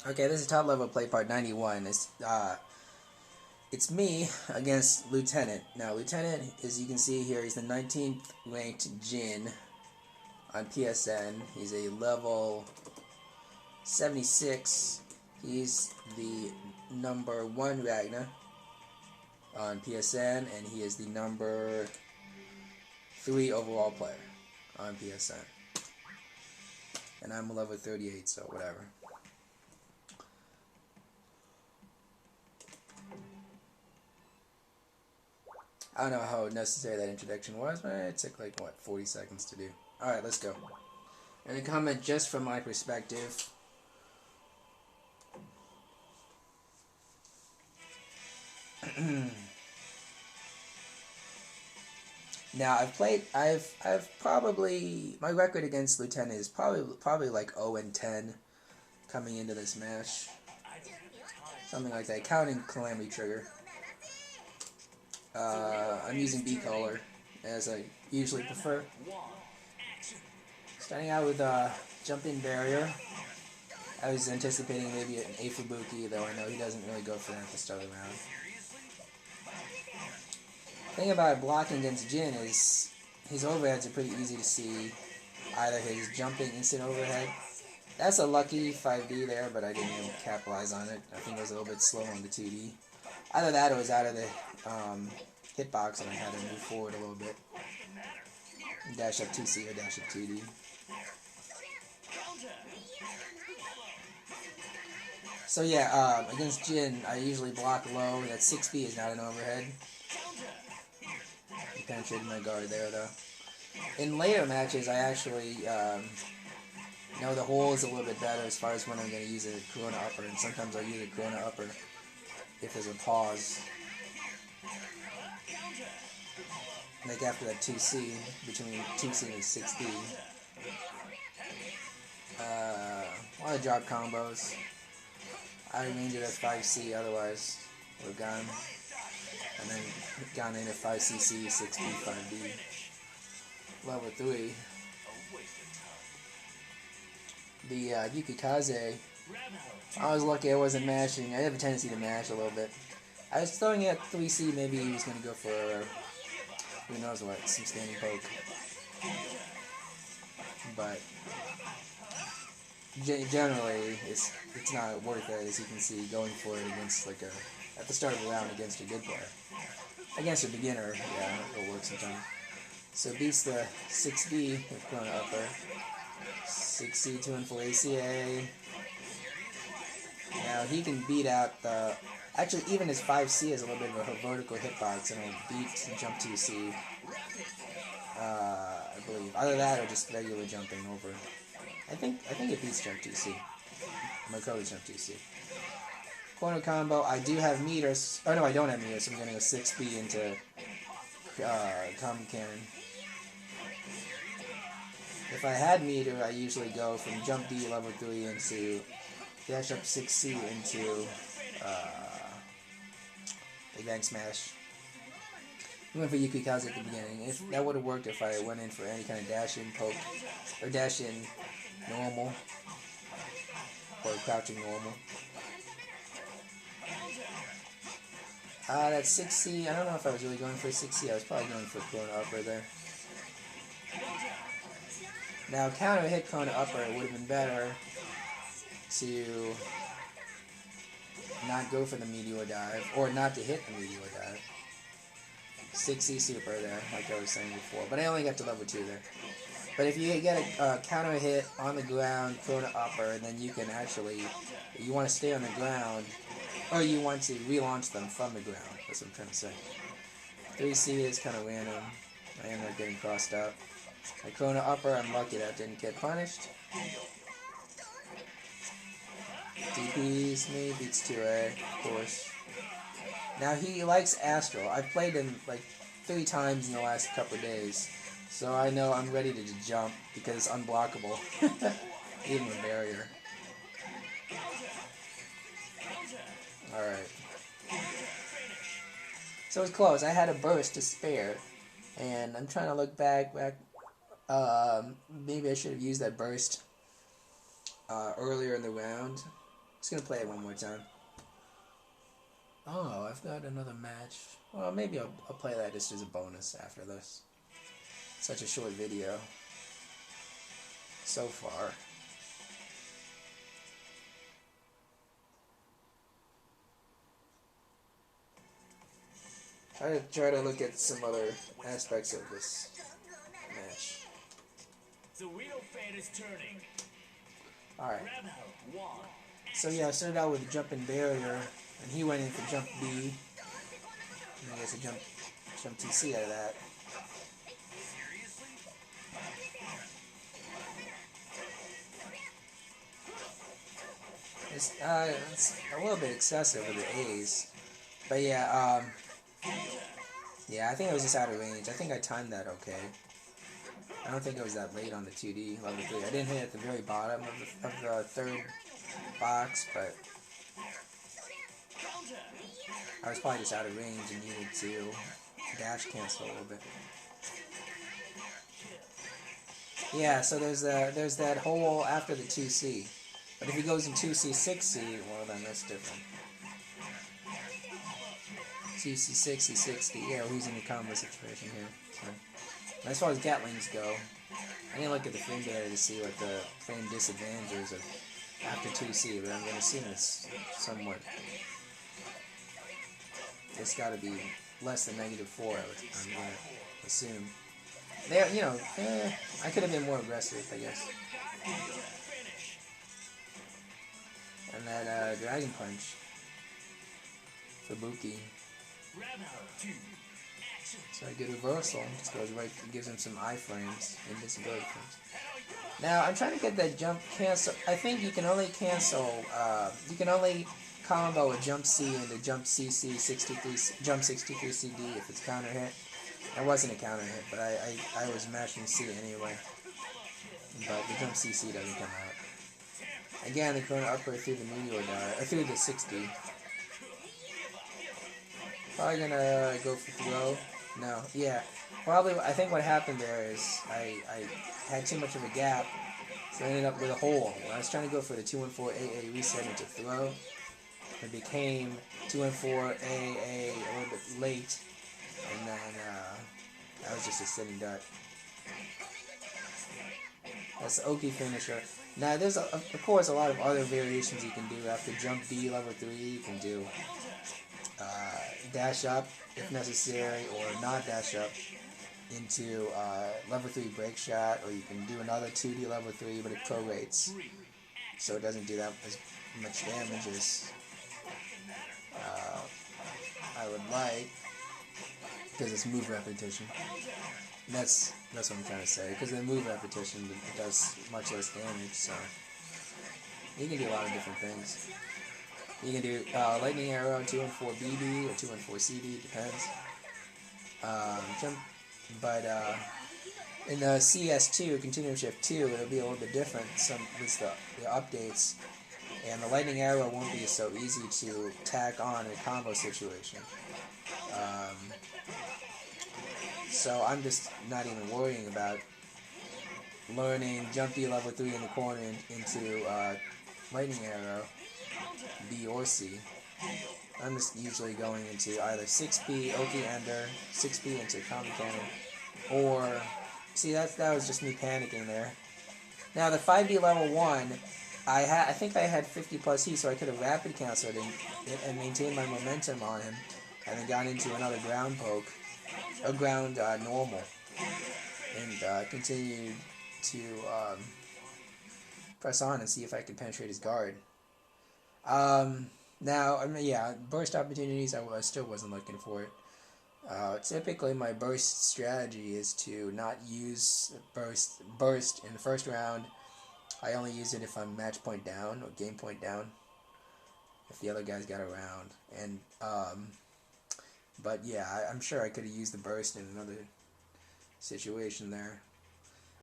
Okay, this is top level play part 91. It's me against Lieutenant. Now, Lieutenant, as you can see here, he's the 19th ranked Jin on PSN. He's a level 76. He's the number 1 Ragnar on PSN, and he is the number 3 overall player on PSN. And I'm level 38, so whatever. I don't know how necessary that introduction was, but it took like, 40 seconds to do. Alright, let's go. And a comment just from my perspective. Now, I've probably, my record against Lieutenant is probably like 0-10 coming into this match. Something like that, counting Calamity Trigger. I'm using B-Color, as I usually prefer. Starting out with Jump-In Barrier. I was anticipating maybe an A Fubuki, though I know he doesn't really go for that at the start of the round. The thing about blocking against Jin is his overheads are pretty easy to see. Either his jumping instant overhead. That's a lucky 5D there, but I didn't even capitalize on it. I think it was a little bit slow on the 2D. Either that or it was out of the hitbox and I had to move forward a little bit. Dash up 2C or dash up 2D. So yeah, against Jin, I usually block low. That 6B is not an overhead. I penetrated my guard there though. In later matches, I actually know the holes a little bit better as far as when I'm going to use a Corona upper, and sometimes I'll use a Corona upper if there's a pause. Like after that 2C, between 2C and 6D. A lot of drop combos. I range it at 5C, otherwise would have gone. And then gone in at 5CC, 6B, 5D. Level 3. The Yukikaze, I was lucky I wasn't mashing. I have a tendency to mash a little bit. I was throwing it at 3C, maybe he was going to go for, who knows what, some standing poke. But generally, it's not worth it, as you can see, going for it against, like, at the start of the round against a good player. Against a beginner, yeah, it'll work sometimes. So beats the 6B with Corona upper. 6C to full ACA. Now he can beat out the... Actually, even his 5C is a little bit of a vertical hitbox, and it'll beat jump 2C. I believe. Either that or just regular jumping over. I think it beats jump 2C. Makoto jump 2C. Corner combo. I do have meters. Oh no, I don't have meters. So I'm getting a 6B into combo cannon. If I had meter, I usually go from jump D level 3 into dash up 6C into Big Bang Smash. I went for Yukikaze at the beginning. If that would have worked if I went in for any kind of dash in poke or dash in normal or crouching normal. That 6C, I don't know if I was really going for 6C. I was probably going for Corona upper there. Now, counter hit Corona upper, it would have been better to not go for the Meteor Dive, or not to hit the Meteor Dive. 6C super there, like I was saying before, but I only got to level 2 there. But if you get a counter hit on the ground, Corona upper, then you can actually, you want to stay on the ground, or you want to relaunch them from the ground. That's what I'm trying to say. 3C is kind of random. I ended up getting crossed out. My Corona upper, I'm lucky that didn't get punished. DPs me, beats 2A, of course. Now he likes Astral. I've played him like 3 times in the last couple of days. So I know I'm ready to just jump because it's unblockable. Even with barrier. Alright. So it's close. I had a burst to spare. And I'm trying to look back. Maybe I should have used that burst earlier in the round Just gonna play it one more time. Oh, I've got another match. Well, maybe I'll play that just as a bonus after this. Such a short video so far. I try to look at some other aspects of this match. The wheel fan is turning. Alright. So yeah, I started out with a jumping barrier, and he went in for jump B. And I guess a jump TC out of that. It's a little bit excessive with the A's. But yeah, yeah, I think it was just out of range. I think I timed that okay. I don't think it was that late on the 2D level 3. I didn't hit at the very bottom of the third box, but I was probably just out of range and needed to dash cancel a little bit. Yeah, so there's that hole after the 2C. But if he goes in 2C, 6C, well then that's different. 2C, 6C, 6D, yeah, he's in a combo situation here. So. As far as Gatlings go, I didn't look at the frame data to see what the frame disadvantages of after 2C, but I'm going to assume it's somewhat. It's got to be less than -4, I'm going to assume. There, you know, I could have been more aggressive, I guess. And that Dragon Punch for Buki. So a good reversal. Just goes right, gives him some iframes, invisibility frames. Now I'm trying to get that jump cancel. I think you can only cancel. You can only combo a jump C into jump CC 63, jump 63 CD if it's counter hit. It wasn't a counter hit, but I was mashing C anyway. But the jump CC doesn't come out. Again, the corner upper through the meteor dart, through the 60. Probably gonna go for throw. No, yeah. Probably, I think what happened there is I had too much of a gap, so I ended up with a hole. When I was trying to go for the 2-1-4 AA reset into throw, it became 2-1-4 AA a little bit late, and then that was just a sitting duck. That's the Oki finisher. Now, there's, of course, a lot of other variations you can do. After jump D level 3, you can do dash up if necessary, or not dash up into level 3 break shot, or you can do another 2D level 3, but it prorates, so it doesn't do that as much damage as I would like, because it's move repetition. That's what I'm trying to say, because the move repetition, it does much less damage, so you can do a lot of different things. You can do lightning arrow, 2-4 BB or 2-4 CD, depends. But in the CS2, Continuum Shift 2, it'll be a little bit different. With the updates, and the lightning arrow won't be so easy to tack on in a combo situation. So I'm just not even worrying about learning jump D level 3 in the corner into lightning arrow, B or C. I'm just usually going into either 6B, Oki Ender, 6B into Common Cannon, or, see, that was just me panicking there. Now the 5B level 1, I think I had 50 plus heat, so I could have rapid canceled and maintained my momentum on him, and then got into another ground poke, a ground normal, and continued to press on and see if I could penetrate his guard. Now, I mean, yeah, burst opportunities, I still wasn't looking for it. Typically, my burst strategy is to not use burst in the first round. I only use it if I'm match point down or game point down, if the other guys got around. And but yeah, I'm sure I could have used the burst in another situation there.